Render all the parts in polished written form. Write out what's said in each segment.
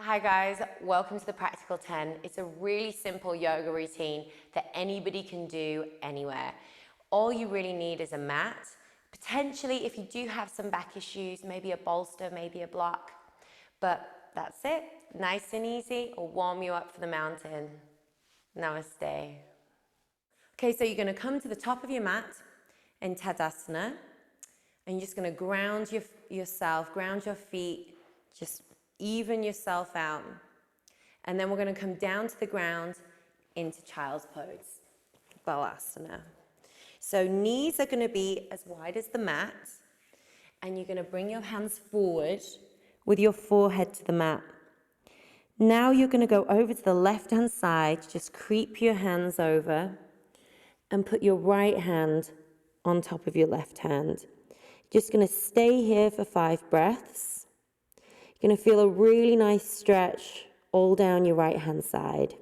Hi guys, welcome to the Practical 10. It's a really simple yoga routine that anybody can do anywhere. All you really need is a mat. Potentially, if you do have some back issues, maybe a bolster, maybe a block. But that's it, nice and easy. I'll warm you up for the mountain. Namaste. Okay, so you're gonna come to the top of your mat in Tadasana, and you're just gonna ground yourself, ground your feet, just even yourself out. And then we're going to come down to the ground into child's pose, Balasana. So knees are going to be as wide as the mat, and you're going to bring your hands forward with your forehead to the mat. Now you're going to go over to the left-hand side, just creep your hands over and put your right hand on top of your left hand. Just going to stay here for 5 breaths. You're going to feel a really nice stretch all down your right hand side.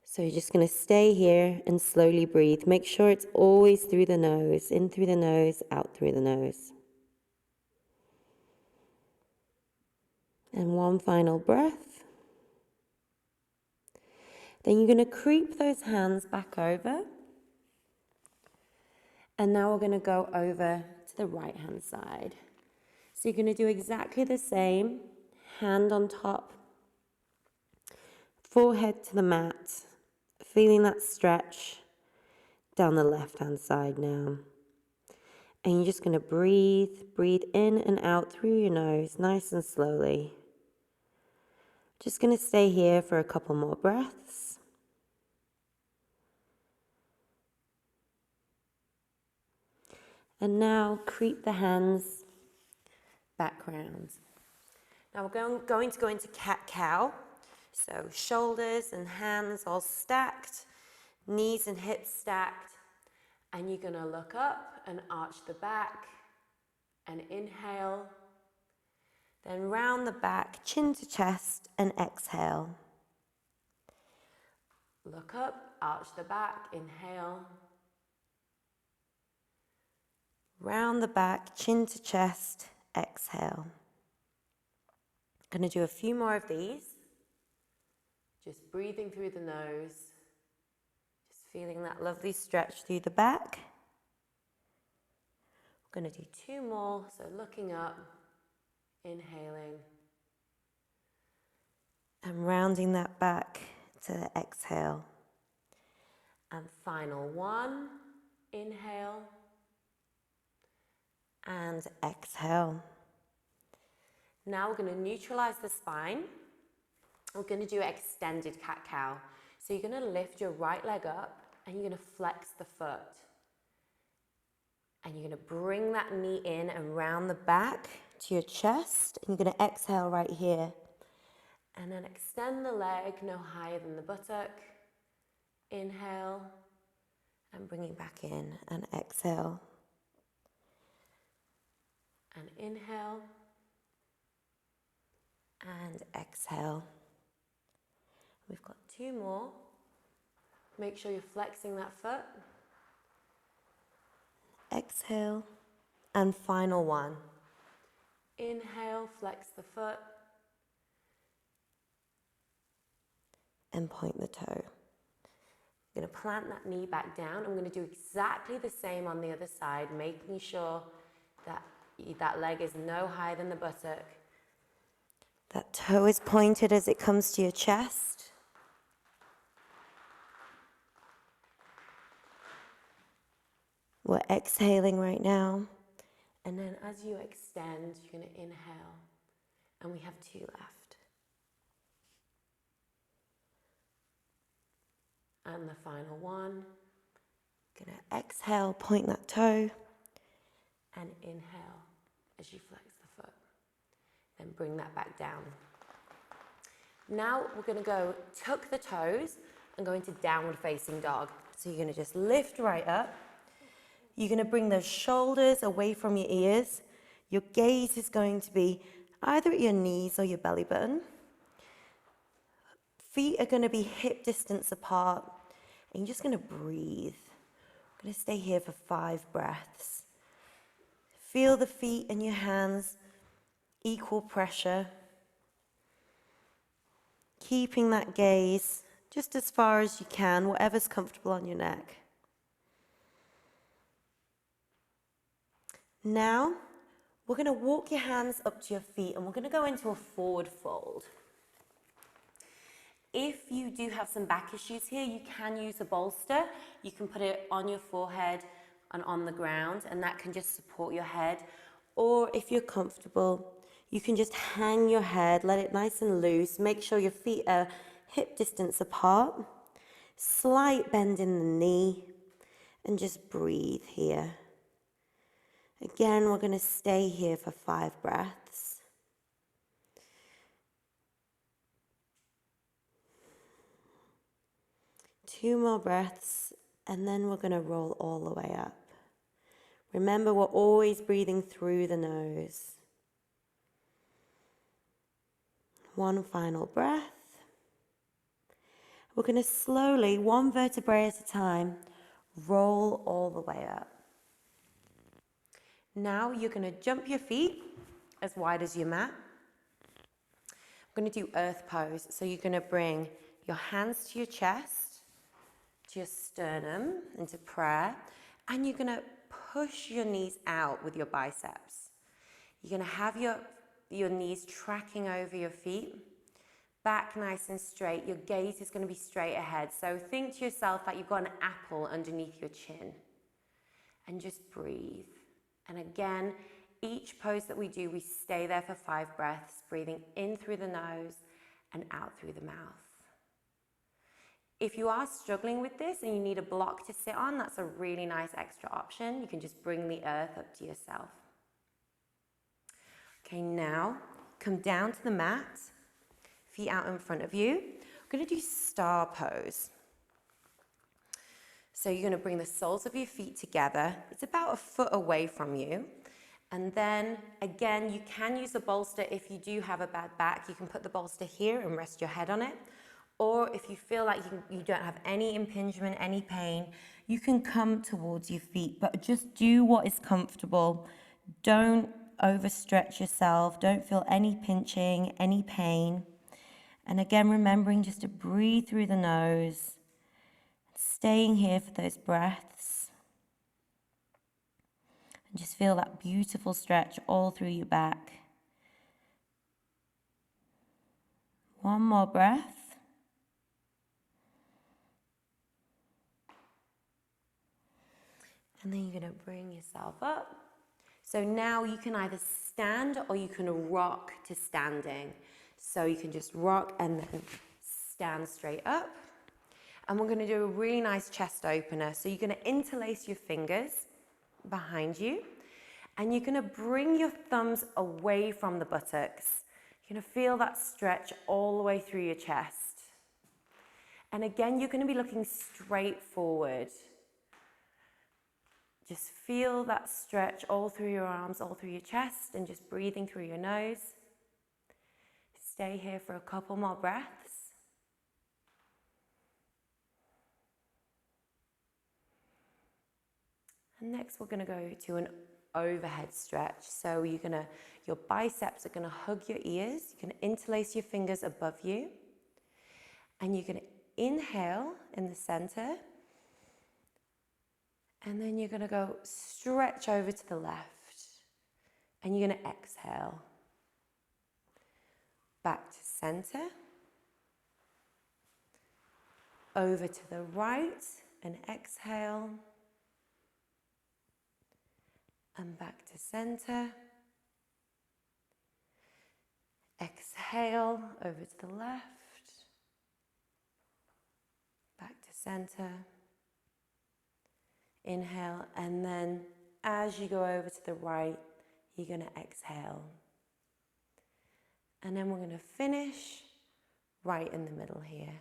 So you're just going to stay here and slowly breathe. Make sure it's always through the nose, in through the nose, out through the nose. And one final breath. Then you're going to creep those hands back over. And now we're going to go over to the right hand side. So you're going to do exactly the same, hand on top, forehead to the mat, feeling that stretch down the left-hand side now. And you're just going to breathe in and out through your nose, nice and slowly. Just going to stay here for a couple more breaths. And now creep the hands back round. Now we're going to go into cat-cow. So shoulders and hands all stacked, knees and hips stacked. And you're going to look up and arch the back and inhale. Then round the back, chin to chest, and exhale. Look up, arch the back, inhale. Round the back, chin to chest, exhale. Going to do a few more of these. Just breathing through the nose. Just feeling that lovely stretch through the back. We're going to do 2 more, so looking up, inhaling. And rounding that back to the exhale. And final 1, inhale. And exhale. Now we're going to neutralize the spine. We're going to do extended cat-cow. So you're going to lift your right leg up and you're going to flex the foot. And you're going to bring that knee in and round the back to your chest. And you're going to exhale right here. And then extend the leg no higher than the buttock. Inhale. And bring it back in and exhale. And inhale. And exhale. We've got 2 more. Make sure you're flexing that foot. Exhale. And final 1. Inhale, flex the foot. And point the toe. I'm going to plant that knee back down. I'm going to do exactly the same on the other side, making sure that that leg is no higher than the buttock. That toe is pointed as it comes to your chest. We're exhaling right now. And then as you extend, you're going to inhale. And we have 2 left. And the final 1. Going to exhale, point that toe. And inhale as you flex the foot. Then bring that back down. Now we're going to go tuck the toes and go into downward facing dog. So you're going to just lift right up. You're going to bring those shoulders away from your ears. Your gaze is going to be either at your knees or your belly button. Feet are going to be hip distance apart. And you're just going to breathe. I'm going to stay here for 5 breaths. Feel the feet and your hands, equal pressure. keeping that gaze just as far as you can, whatever's comfortable on your neck. Now, we're going to walk your hands up to your feet and we're going to go into a forward fold. If you do have some back issues here, you can use a bolster. You can put it on your forehead and on the ground, and that can just support your head. Or if you're comfortable, you can just hang your head, let it nice and loose. Make sure your feet are hip distance apart. Slight bend in the knee, and just breathe here. Again, we're going to stay here for 5 breaths. Two more breaths, and then we're going to roll all the way up. Remember, we're always breathing through the nose. One final breath. We're going to slowly, one vertebrae at a time, roll all the way up. Now you're going to jump your feet as wide as your mat. We're going to do earth pose. So you're going to bring your hands to your chest, to your sternum, into prayer, and you're going to push your knees out with your biceps. You're going to have your knees tracking over your feet, back nice and straight. Your gaze is going to be straight ahead. So think to yourself like you've got an apple underneath your chin, and just breathe. And again, each pose that we do, we stay there for 5 breaths, breathing in through the nose and out through the mouth. If you are struggling with this and you need a block to sit on, that's a really nice extra option. You can just bring the earth up to yourself. Okay, now come down to the mat, feet out in front of you. We're going to do star pose. So you're going to bring the soles of your feet together. It's about 1 foot away from you. And then, again, you can use a bolster if you do have a bad back. You can put the bolster here and rest your head on it. Or if you feel like you don't have any impingement, any pain, you can come towards your feet. But just do what is comfortable. Don't overstretch yourself. Don't feel any pinching, any pain. And again, remembering just to breathe through the nose. Staying here for those breaths. And just feel that beautiful stretch all through your back. One more breath. And then you're going to bring yourself up. So now you can either stand or you can rock to standing. So you can just rock and then stand straight up. And we're going to do a really nice chest opener. So you're going to interlace your fingers behind you. And you're going to bring your thumbs away from the buttocks. You're going to feel that stretch all the way through your chest. And again, you're going to be looking straight forward. Just feel that stretch all through your arms, all through your chest, and just breathing through your nose. Stay here for a couple more breaths. And next we're going to go to an overhead stretch. So your biceps are going to hug your ears. You can interlace your fingers above you. And you're going to inhale in the center. And then you're going to go stretch over to the left. And you're going to exhale. Back to center. Over to the right and exhale. And back to center. Exhale over to the left. Back to center. Inhale, and then as you go over to the right, you're going to exhale. And then we're going to finish right in the middle here.